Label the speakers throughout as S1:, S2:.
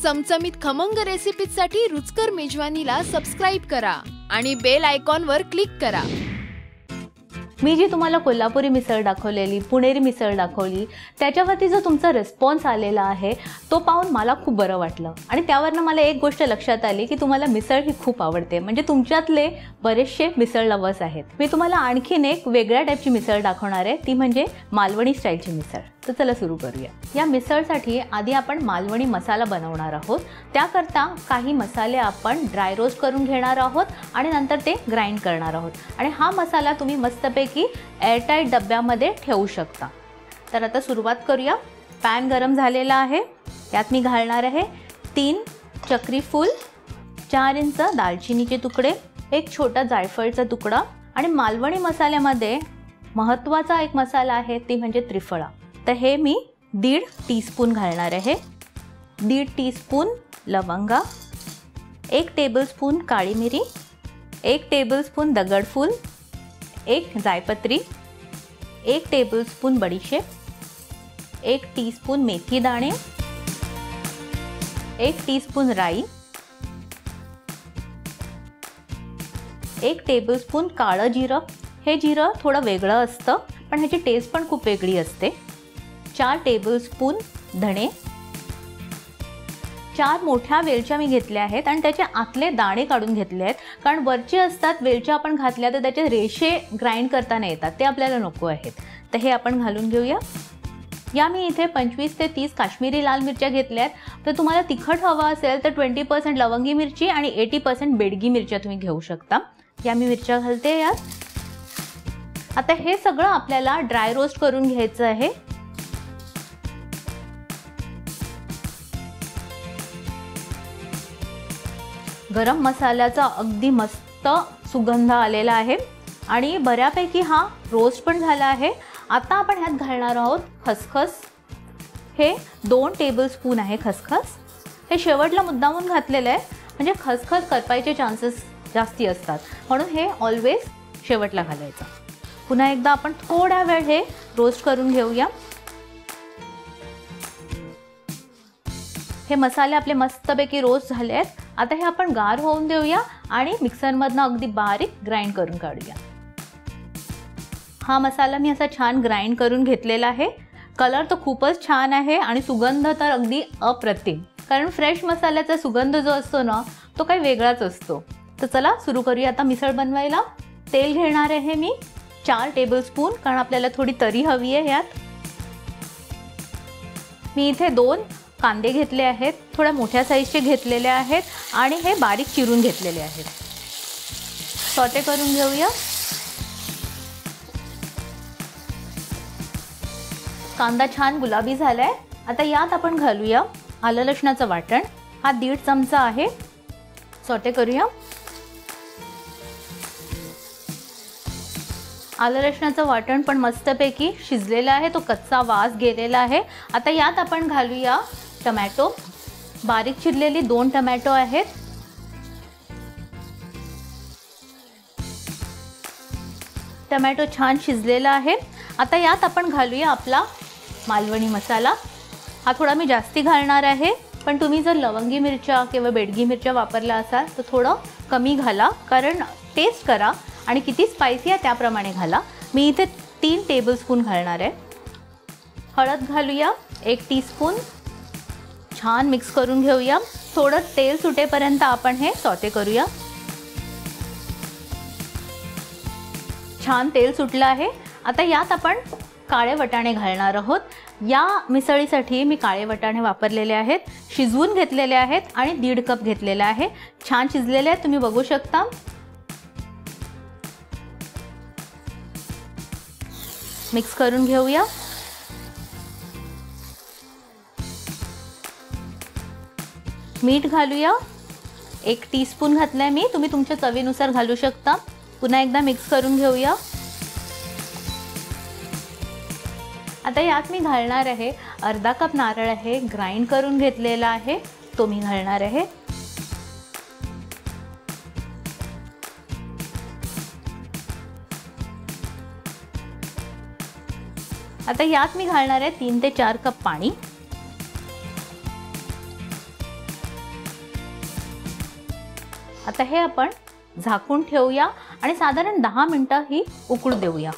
S1: चमचमीत खमंग रेसिपीसाठी रुचकर मेजवानीला सबस्क्राइब करा आणि बेल आयकॉनवर क्लिक करा।
S2: मी जी तुम्हाला कोल्हापुरी मिसळ दाखवलेली, पुणेरी मिसळ दाखवली, त्याच्यावरती जो तुमचा रिस्पॉन्स आलेला आहे तो पाहून मला खूप बरं वाटलं आणि त्यावरनं मला एक गोष्ट लक्षात आली की तुम्हाला मिसळ ही खूप आवडते। म्हणजे तुमच्यातले बरेचसे मिसळ लवर्स आहेत। मी तुम्हाला आणखीन एक वेगळ्या टाईपची मिसळ दाखवणार आहे, ती म्हणजे मालवणी स्टाईलची मिसळ। तर चला सुरू करूया। या मिसळसाठी आधी आपण मालवणी मसाला बनवणार आहोत। त्याकरता काही मसाले आपण ड्राय रोस्ट करून घेणार आहोत आणि नंतर ते ग्राइंड करणार आहोत आणि हा मसाला तुम्ही मस्तपैकी एअरटाईट डब्यामध्ये ठेवू शकता। तर आता सुरुवात करूया। पॅन गरम झालेला आहे, यात मी घालणार आहे 3 चक्री फूल, 4 इंच दालचिनीचे तुकडे, एक छोटा जायफळचा तुकडा आणि मालवणी मसाल्यामध्ये महत्त्वाचा एक मसाला आहे ती म्हणजे त्रिफळा। तर हे मी 1.5 टीस्पून घालणार आहे। 1.5 टीस्पून लवंगा, 1 टेबलस्पून काळी मिरी, 1 टेबलस्पून दगडफूल, 1 जायपत्री, 1 टेबलस्पून बडीशेप, 1 टीस्पून मेथी दाणे, 1 टीस्पून राई, 1 टेबलस्पून काळं जिरं। हे जिरं थोडं वेगळं असतं पण ह्याची टेस्ट पण खूप वेगळी असते। 4 टेबलस्पून धणे, 4 मोठ्या वेलच्या मी घेतल्या आहेत आणि त्याचे आतले दाणे काढून घेतले आहेत, कारण वरचे असतात वेलच्या आपण घातल्या तर त्याचे रेषे ग्राइंड करताना येतात, ते आपल्याला नको आहेत। तर हे आपण घालून घेऊया। या मी इथे 25 ते 30 काश्मीरी लाल मिरच्या घेतल्या आहेत। तर तुम्हाला तिखट हवं असेल तर 20% लवंगी मिरची आणि 80% बेडगी मिरच्या तुम्ही घेऊ शकता। या मी मिरच्या घालते यात। आता हे सगळं आपल्याला ड्राय रोस्ट करून घ्यायचं आहे। गरम मसाल्याचा अगदी मस्त सुगंध आलेला आहे आणि बऱ्यापैकी हा रोस्ट पण झाला आहे। आता आपण ह्यात घालणार आहोत खसखस। हे 2 टेबलस्पून आहे खसखस। हे शेवटला मुद्दामून घातलेलं आहे, म्हणजे खसखस करपायचे चान्सेस जास्ती असतात, म्हणून हे ऑलवेज शेवटला घालायचं। पुन्हा एकदा आपण थोडा वेळ हे रोस्ट करून घेऊया। हे मसाले आपले मस्तपैकी रोस्ट झाले आहेत। आता हे आपण गार होऊन देऊया आणि मिक्सरमधनं अगदी बारीक ग्राइंड करून काढूया। हा मसाला मी असा छान ग्राइंड करून घेतलेला आहे। कलर तर खूपच छान आहे आणि सुगंध तर अगदी अप्रतिम, कारण फ्रेश मसाल्याचा सुगंध जो असतो ना तो काही वेगळाच असतो। तर चला सुरू करूया आता मिसळ बनवायला। तेल घेणार आहे मी 4 टेबलस्पून, कारण आपल्याला थोडी तरी हवी आहे यात। मी इथे 2 कांदे घेतले आहेत, थोड्या मोठ्या साईजचे घेतलेले आहेत आणि हे बारीक चिरून घेतलेले आहेत। सॉटे करून घेऊया। कांदा छान गुलाबी झालाय। आता यात आपण घालूया आलं लसणाचं वाटण। हा 1.5 चमचा आहे। सॉटे करूया। आलं लसणाचं वाटण पण मस्तपैकी शिजलेलं आहे, तो कच्चा वास गेलेला आहे। आता यात आपण घालूया टोमॅटो। बारीक चिरलेली 2 टोमॅटो आहेत। टोमॅटो छान शिजलेला आहे। आता यात आपण घालूया आपला मालवणी मसाला। हा थोडा मी जास्ती घालणार आहे, पण तुम्ही जर लवंगी मिरच्या किंवा बेडगी मिरच्या वापरल्या असाल तर थोडं कमी घाला, कारण टेस्ट करा आणि किती स्पायसी आहे त्याप्रमाणे घाला। मी इथे 3 टेबलस्पून घालणार आहे। हळद घालूया 1 टीस्पून। छान मिक्स करून घेऊया। थोडं तेल सुटेपर्यंत आपण हे सॉटे करूया। छान तेल सुटलं आहे। आता यात आपण काळे वटाणे घालणार आहोत। या मिसळीसाठी मी काळे वटाणे वापरलेले आहेत, शिजवून घेतलेले आहेत आणि 1.5 कप घेतलेले आहे। छान शिजलेले आहेत, तुम्ही बघू शकता। मिक्स करून घेऊया। मीठ घालूया 1 टीस्पून घातलंय मी, तुम्ही तुमच्या चवीनुसार घालू शकता। पुन्हा एकदा मिक्स करून घेऊया। आता यात मी घालणार आहे अर्धा कप नारळ आहे, ग्राइंड करून घेतलेला आहे, तो मी घालणार आहे। आता यात मी घालणार आहे 3 ते 4 कप पाणी। आता हे आपण झाकून ठेवूया आणि साधारण 10 मिनिटं ही उकळू देऊया.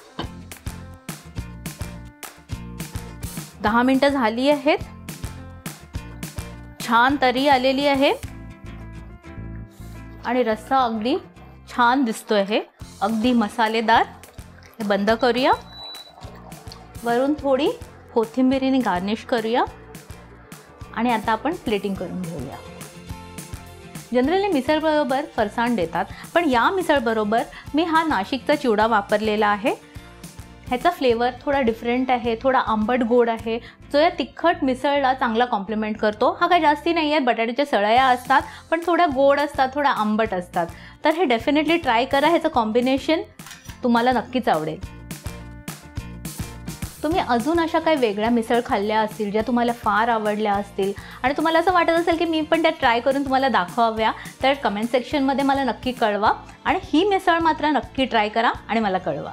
S2: 10 मिनिटं झाली आहेत. छान तरी आलेली आहे आणि रस्सा अगदी छान दिसतोय. हे अगदी मसालेदार. हे बंद करूया. वरून थोडी कोथिंबीरीने गार्निश करूया आणि आता आपण प्लेटिंग करून घेऊया. जनरली मिसळ बरोबर फरसाण देतात, पण या मिसळ बरोबर मी हा नाशिकचा चिवडा वापरलेला आहे. ह्याचा फ्लेवर थोडा डिफरंट आहे, थोडा आंबट गोड आहे, जो या तिखट मिसळला चांगला कॉम्प्लिमेंट करतो. हा काही जास्ती नाही आहे, बटाट्याच्या सळया असतात पण थोड्या गोड असतात, थोड्या आंबट असतात. तर हे डेफिनेटली ट्राय करा. ह्याचं कॉम्बिनेशन तुम्हाला नक्कीच आवडेल. तुम्ही अजून अशा काही वेगळ्या मिसळ खाल्ल्या असतील ज्या तुम्हाला फार आवडल्या असतील आणि तुम्हाला असं वाटत असेल की मी पण त्या ट्राय करून तुम्हाला दाखवाव्या, तर कमेंट सेक्शनमध्ये मला नक्की कळवा आणि ही मिसळ मात्र नक्की ट्राय करा आणि मला कळवा.